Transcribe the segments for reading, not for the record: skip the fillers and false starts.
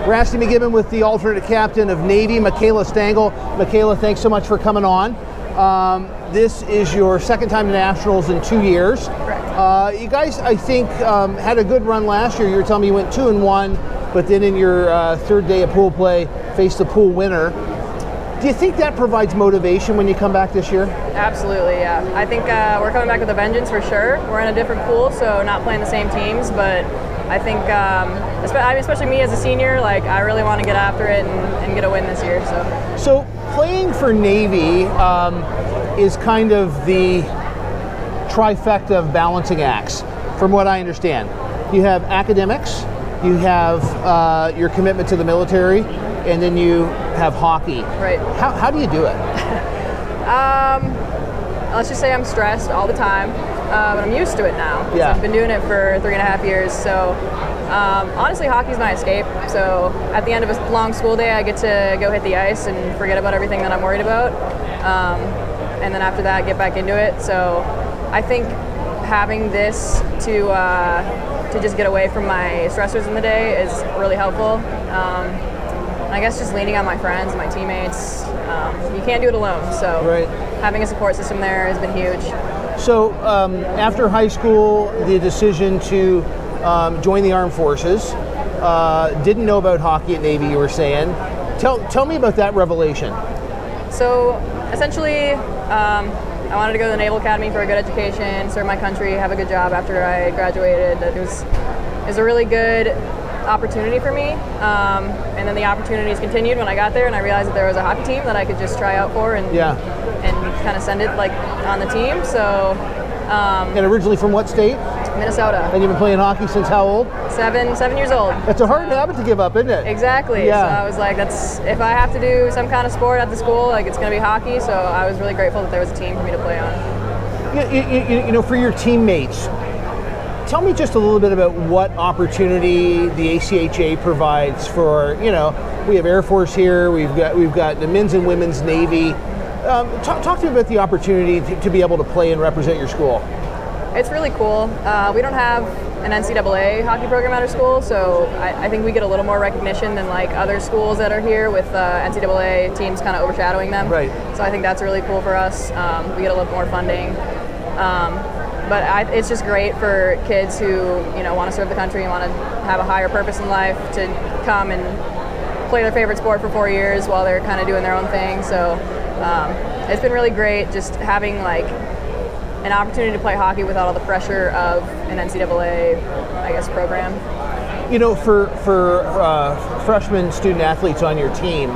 Rasty McGibbon with the alternate captain of Navy, Michaela Stangel. Michaela, thanks so much for coming on. This is your second time to Nationals in 2 years. Correct. You guys, I think, had a good run last year. You were telling me you went 2-1, but then in your third day of pool play, faced the pool winner. Do you think that provides motivation when you come back this year? Absolutely, yeah. I think we're coming back with a vengeance for sure. We're in a different pool, so not playing the same teams, but I think, especially me as a senior, like I really want to get after it and get a win this year. So playing for Navy is kind of the trifecta of balancing acts, from what I understand. You have academics, you have your commitment to the military, and then you have hockey. Right. How do you do it? Let's just say I'm stressed all the time, but I'm used to it now. Yeah. I've been doing it for 3.5 years, so honestly, hockey's my escape. So at the end of a long school day, I get to go hit the ice and forget about everything that I'm worried about, and then after that, get back into it. So I think having this to just get away from my stressors in the day is really helpful. I guess just leaning on my friends, my teammates. You can't do it alone, so right. Having a support system there has been huge. So after high school, the decision to join the Armed Forces, didn't know about hockey at Navy, you were saying. Tell me about that revelation. So essentially, I wanted to go to the Naval Academy for a good education, serve my country, have a good job after I graduated. It was a really good opportunity for me, and then the opportunities continued when I got there, and I realized that there was a hockey team that I could just try out for and kind of send it like on the team. So and originally from what state? Minnesota. And you've been playing hockey since how old? 7 years old. That's a hard habit to give up, isn't it? Exactly. Yeah. So I was like, if I have to do some kind of sport at the school, like it's going to be hockey. So I was really grateful that there was a team for me to play on. You know, for your teammates, tell me just a little bit about what opportunity the ACHA provides for, we have Air Force here, we've got the men's and women's Navy. Talk to me about the opportunity to be able to play and represent your school. It's really cool. We don't have an NCAA hockey program at our school, so I think we get a little more recognition than like other schools that are here with NCAA teams kind of overshadowing them. Right. So I think that's really cool for us. We get a little more funding. But it's just great for kids who want to serve the country and want to have a higher purpose in life to come and play their favorite sport for 4 years while they're kind of doing their own thing. So it's been really great just having like an opportunity to play hockey without all the pressure of an NCAA, I guess, program. For freshman student athletes on your team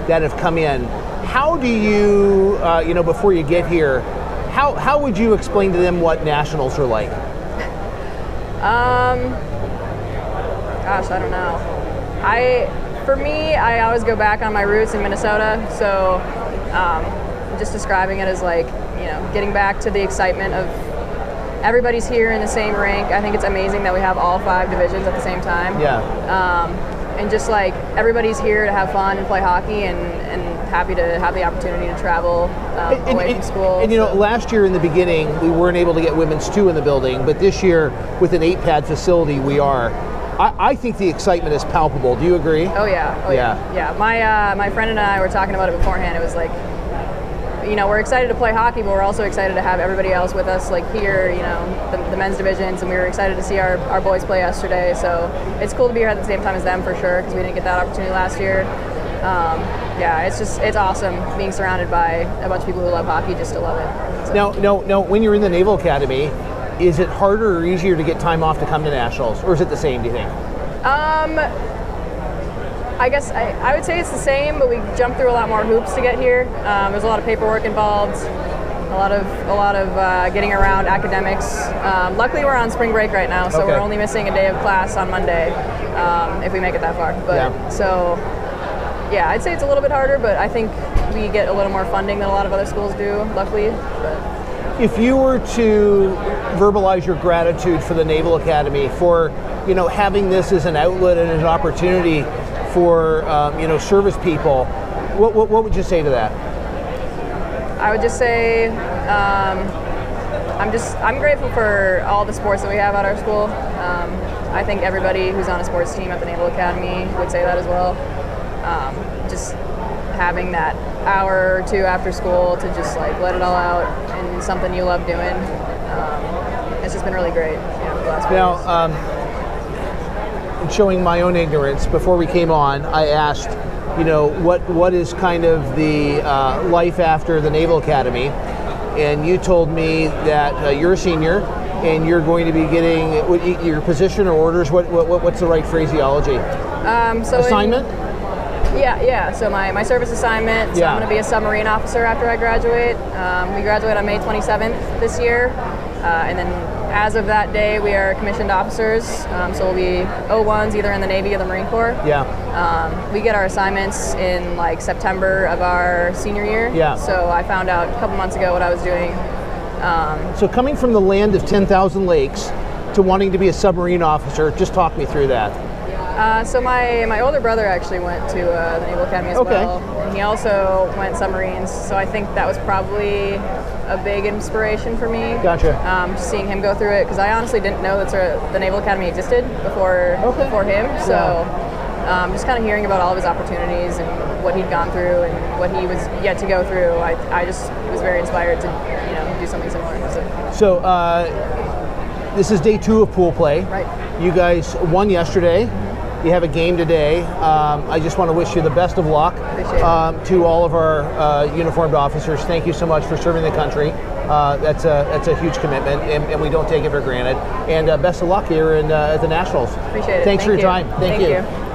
that have come in, how do you, before you get here, how would you explain to them what nationals are like? Gosh, I don't know. For me, I always go back on my roots in Minnesota, so just describing it as like, getting back to the excitement of everybody's here in the same rink. I think it's amazing that we have all 5 divisions at the same time. Yeah. And just like everybody's here to have fun and play hockey and happy to have the opportunity to travel away from school. And last year in the beginning, we weren't able to get women's 2 in the building, but this year with an 8-pad facility, we are. I think the excitement is palpable. Do you agree? Oh yeah. Yeah. My friend and I were talking about it beforehand. It was like, we're excited to play hockey, but we're also excited to have everybody else with us, like here, the men's divisions, and we were excited to see our boys play yesterday. So it's cool to be here at the same time as them for sure, because we didn't get that opportunity last year. It's awesome being surrounded by a bunch of people who love hockey just to love it. So. Now, when you're in the Naval Academy, is it harder or easier to get time off to come to Nationals, or is it the same, do you think? I guess I would say it's the same, but we jump through a lot more hoops to get here. There's a lot of paperwork involved, a lot of getting around academics. Luckily, we're on spring break right now, so Okay. we're only missing a day of class on Monday if we make it that far. But So, yeah, I'd say it's a little bit harder, but I think we get a little more funding than a lot of other schools do, luckily. But. If you were to verbalize your gratitude for the Naval Academy for, having this as an outlet and an opportunity for, service people, what would you say to that? I would just say I'm grateful for all the sports that we have at our school. I think everybody who's on a sports team at the Naval Academy would say that as well. Just having that hour or two after school to just like let it all out and something you love doing. It's just been really great, the last few years. Showing my own ignorance, before we came on, I asked, what is kind of the life after the Naval Academy, and you told me that you're a senior and you're going to be getting your position or orders. What's the right phraseology? Assignment? Yeah. So my service assignment. So I'm going to be a submarine officer after I graduate. We graduate on May 27th this year, and then as of that day, we are commissioned officers. So we'll be O1s either in the Navy or the Marine Corps. Yeah. We get our assignments in like September of our senior year. Yeah. So I found out a couple months ago what I was doing. So coming from the land of 10,000 lakes to wanting to be a submarine officer, just talk me through that. So my older brother actually went to the Naval Academy as well, and he also went submarines. So I think that was probably a big inspiration for me. Gotcha. Just seeing him go through it, because I honestly didn't know that the Naval Academy existed before him. So just kind of hearing about all of his opportunities and what he'd gone through and what he was yet to go through, I just was very inspired to do something similar. So this is day 2 of pool play. Right. You guys won yesterday. You have a game today. I just want to wish you the best of luck. To all of our uniformed officers. Thank you so much for serving the country. That's a huge commitment, and we don't take it for granted. And best of luck here at the Nationals. Appreciate it. Thanks for your time. Thank you.